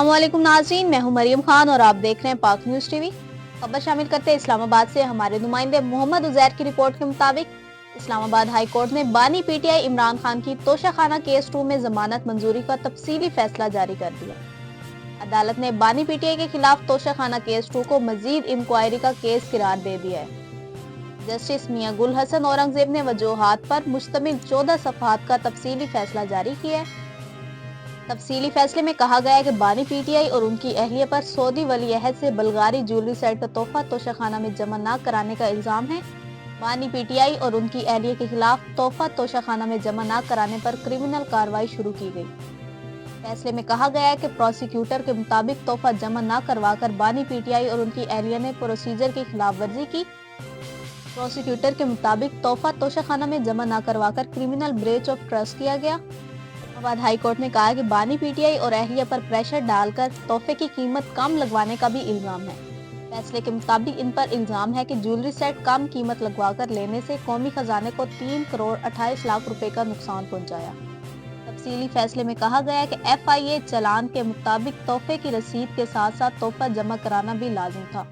अस्सलाम वालेकुम नाज़रीन, मैं हूं मरियम खान और आप देख रहे हैं पाक न्यूज़ टीवी। खबर शामिल करते हैं इस्लामाबाद से हमारे नुमाइंदे मोहम्मद उजैर की रिपोर्ट के मुताबिक इस्लामाबाद हाई कोर्ट ने बानी पीटीआई इमरान खान की तोशाखाना केस 2 में जमानत मंजूरी का तफसीली फैसला जारी कर दिया। अदालत ने बानी पीटीआई के खिलाफ तोशाखाना केस 2 को मजीद इंक्वायरी का केस करार दे दिया है। जस्टिस मियां गुल हसन औरंगजेब ने वजूहात पर मुश्तमिल 14 सफ़हात का तफसीली फैसला जारी किया है। तफसीली फैसले में कहा गया है कि बानी पीटीआई और उनकी अहलिया पर सऊदी वली अहद से बल्गारी ज्वेलरी सेट का तोहफा तोशाखाना में जमा न कराने का इल्जाम है। बानी पीटीआई और उनकी अहलिया के खिलाफ तोहफा तोशाखाना में जमा न कराने पर क्रिमिनल कार्रवाई शुरू की गई। फैसले में कहा गया है कि प्रोसिक्यूटर के मुताबिक तोहफा जमा न करवाकर बानी पीटीआई और उनकी अहलिया ने प्रोसीजर की खिलाफ वर्जी की। प्रोसिक्यूटर के मुताबिक तोहफा तोशाखाना में जमा न करवाकर क्रिमिनल ब्रेच ऑफ ट्रस्ट किया गया। इस्लामाबाद हाई कोर्ट ने कहा कि बानी पीटीआई और अहलिया पर प्रेशर डालकर तोहफे की कीमत कम लगवाने का भी इल्जाम है। फैसले के मुताबिक इन पर इल्जाम है कि ज्वेलरी सेट कम कीमत लगवाकर लेने से कौमी खजाने को 3 करोड़ 28 लाख रुपए का नुकसान पहुंचाया। तफसीली फैसले में कहा गया है कि FIA चलान के मुताबिक तोहफे की रसीद के साथ साथ तोहफा जमा कराना भी लाजिम था।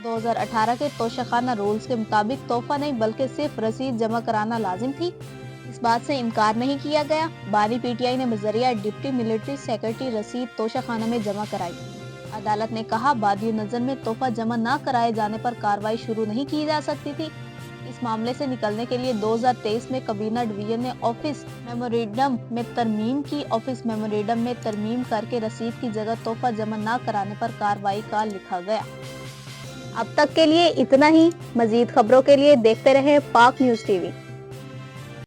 2018 के तोशाखाना रूल्स के मुताबिक तोहफा नहीं बल्कि सिर्फ रसीद जमा कराना लाजिम थी। इस बात से इनकार नहीं किया गया। बानी पीटीआई ने बजरिया डिप्टी मिलिट्री सेक्रेटरी रसीद तोशाखाना में जमा कराई। अदालत ने कहा बादी नजर में तोहफा जमा न कराए जाने पर कार्रवाई शुरू नहीं की जा सकती थी। इस मामले से निकलने के लिए 2023 में कबीना डिवीजन ने ऑफिस मेमोरेंडम में तरमीम की। ऑफिस मेमोरेंडम में तरमीम करके रसीद की जगह तोहफा जमा न कराने पर कार्रवाई का लिखा गया। अब तक के लिए इतना ही। मजीद खबरों के लिए देखते रहें पाक न्यूज़ टीवी।